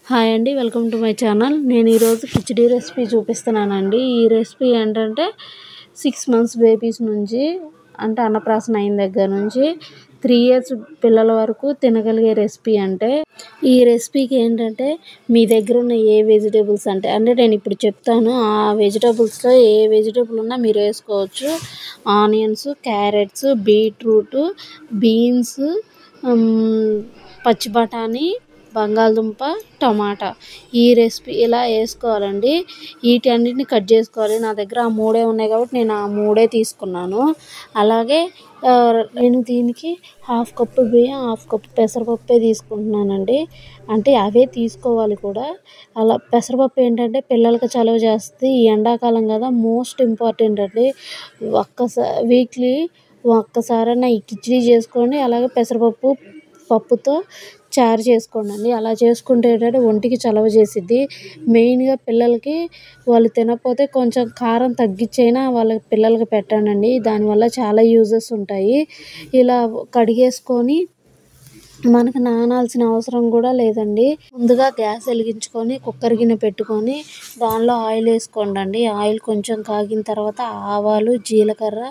Hi అండి, welcome to my channel. నేను ఈరోజు కిచిడీ రెసిపీ చూపిస్తున్నానండి. ఈ రెసిపీ ఏంటంటే 6 మంత్స్ బేబీస్ నుంచి, అంటే అన్నప్రాసన అయిన దగ్గర నుంచి 3 ఇయర్స్ పిల్లల వరకు తినగలిగే రెసిపీ. అంటే ఈ రెసిపీకి ఏంటంటే మీ దగ్గర ఉన్న ఏ వెజిటేబుల్స్ అంటే నేను ఇప్పుడు చెప్తాను, ఆ వెజిటేబుల్స్లో ఏ వెజిటేబుల్ ఉన్నా మీరు వేసుకోవచ్చు. ఆనియన్స్, క్యారెట్స్, బీట్రూట్, బీన్స్, పచ్చి బఠానీ, బంగాళదుంప, టమాటా. ఈ రెసిపీ ఇలా వేసుకోవాలండి. వీటన్నిటిని కట్ చేసుకోవాలి. నా దగ్గర ఆ 3 ఉన్నాయి కాబట్టి నేను ఆ 3 తీసుకున్నాను. అలాగే నేను దీనికి 1/2 కప్పు బియ్యం, 1/2 కప్పు పెసరపప్పే తీసుకుంటున్నానండి. అంటే అవే తీసుకోవాలి కూడా. అలా పెసరపప్పు ఏంటంటే పిల్లలకి చలువ చేస్తుంది. ఈ ఎండాకాలం కదా, మోస్ట్ ఇంపార్టెంట్ అండి. వీక్లీ ఒక్కసారైనా ఈ కిచిడీ చేసుకొని అలాగే పప్పుతో చారు చేసుకోండి. అలా చేసుకుంటే ఏంటంటే ఒంటికి చలవ చేసిద్ది. మెయిన్గా పిల్లలకి వాళ్ళు తినకపోతే కొంచెం కారం తగ్గించైనా వాళ్ళ పిల్లలకి పెట్టండి. దానివల్ల చాలా యూజెస్ ఉంటాయి. ఇలా కడిగేసుకొని మనకు నానాల్సిన అవసరం కూడా లేదండి. ముందుగా గ్యాస్ వెలిగించుకొని కుక్కర్ గిన్నె పెట్టుకొని దానిలో ఆయిల్ వేసుకోండి. ఆయిల్ కొంచెం కాగిన తర్వాత ఆవాలు, జీలకర్ర,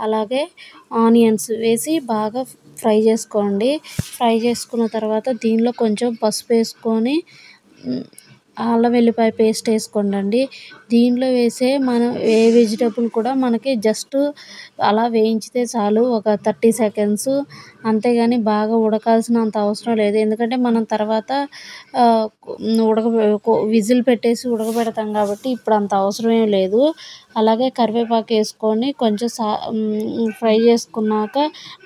అలాగే ఆనియన్స్ వేసి బాగా ఫ్రై చేసుకోండి. ఫ్రై చేసుకున్న తర్వాత దీనిలో కొంచెం పసుపు వేసుకొని అల్లం వెల్లిపాయ పేస్ట్ వేసుకోండి. దీనిలో వేసే మనం ఏ వెజిటబుల్ కూడా మనకి జస్ట్ అలా వేయించితే చాలు, ఒక 30 సెకండ్స్. అంతేగాని బాగా ఉడకాల్సినంత అవసరం లేదు. ఎందుకంటే మనం తర్వాత విజిల్ పెట్టేసి ఉడకబెడతాం కాబట్టి ఇప్పుడు అంత అవసరమే లేదు. అలాగే కరివేపాకు వేసుకొని కొంచెం ఫ్రై చేసుకున్నాక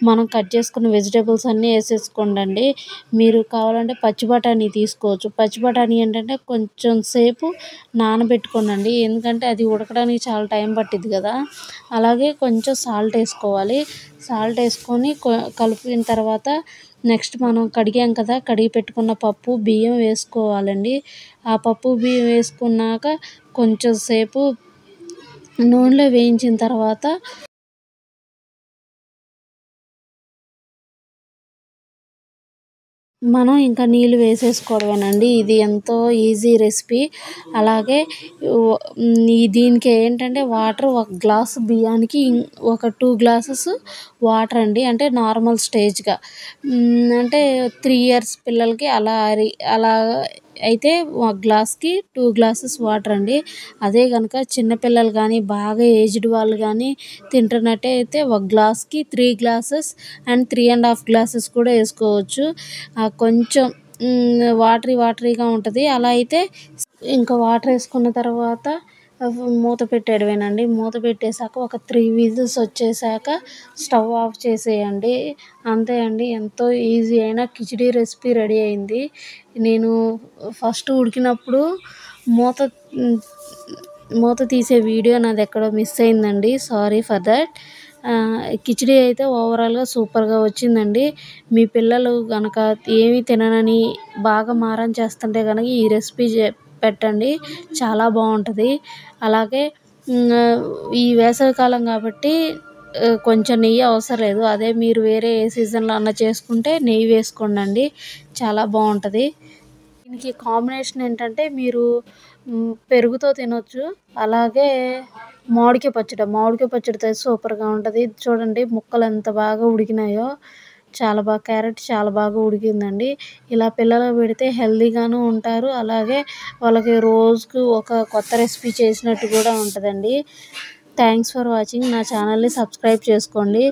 మనం కట్ చేసుకున్న వెజిటేబుల్స్ అన్నీ వేసేసుకోండి. మీరు కావాలంటే పచ్చి బఠానీ తీసుకోవచ్చు. పచ్చి బఠానీ ఏంటంటే కొంచెం సేపు నానబెట్టుకోండి. ఎందుకంటే అది ఉడకడానికి చాలా టైం పట్టిద్ది కదా. అలాగే కొంచెం సాల్ట్ వేసుకోవాలి. సాల్ట్ వేసుకొని కలిపిన తర్వాత నెక్స్ట్ మనం కడిగాం కదా, కడిగి పెట్టుకున్న పప్పు బియ్యం వేసుకోవాలండి. ఆ పప్పు బియ్యం వేసుకున్నాక కొంచెం సేపు నూనెలో వేయించిన తర్వాత మనం ఇంకా నీళ్ళు వేసేసుకోవడమేనండి. ఇది ఎంతో ఈజీ రెసిపీ. అలాగే దీనికి ఏంటంటే వాటర్, 1 గ్లాసు బియ్యానికి ఒక 2 గ్లాసెస్ వాటర్ అండి. అంటే నార్మల్ స్టేజ్గా, అంటే 3 ఇయర్స్ పిల్లలకి అలా అయితే 1 గ్లాస్కి 2 గ్లాసెస్ వాటర్ అండి. అదే కనుక చిన్నపిల్లలు కానీ బాగా ఏజ్డ్ వాళ్ళు కానీ తింటున్నట్టయితే 1 గ్లాస్కి 3 గ్లాసెస్ అండ్ 3.5 గ్లాసెస్ కూడా వేసుకోవచ్చు. కొంచెం వాటరీగా ఉంటుంది. అలా అయితే ఇంకా వాటర్ వేసుకున్న తర్వాత మూత పెట్టేయడమేనండి. మూత పెట్టేశాక ఒక 3 విజిల్స్ వచ్చేసాక స్టవ్ ఆఫ్ చేసేయండి. అంతే అండి, ఎంతో ఈజీ అయిన కిచిడీ రెసిపీ రెడీ అయింది. నేను ఫస్ట్ ఉడికినప్పుడు మూత తీసే వీడియో నాది ఎక్కడో మిస్ అయిందండి. Sorry for that. కిచిడీ అయితే ఓవరాల్గా సూపర్గా వచ్చిందండి. మీ పిల్లలు కనుక ఏమీ తిననని బాగా మారం చేస్తుంటే కనుక ఈ రెసిపీ పెట్టండి, చాలా బాగుంటుంది. అలాగే ఈ వేసవికాలం కాబట్టి కొంచెం నెయ్యి అవసరం లేదు. అదే మీరు వేరే ఏ సీజన్లో అన్న చేసుకుంటే నెయ్యి వేసుకోండి, చాలా బాగుంటుంది. దీనికి కాంబినేషన్ ఏంటంటే మీరు పెరుగుతో తినొచ్చు. అలాగే మామిడికాయ పచ్చడితో సూపర్గా ఉంటుంది. చూడండి ముక్కలు ఎంత బాగా ఉడికినాయో, చాలా బాగా, క్యారెట్ చాలా బాగా ఉడికిందండి. ఇలా పిల్లలకు పెడితే హెల్తీగాను ఉంటారు. అలాగే వాళ్ళకి రోజుకు ఒక కొత్త రెసిపీ చేసినట్టు కూడా ఉంటుందండి. Thanks for watching. నా ఛానల్ని సబ్స్క్రైబ్ చేసుకోండి.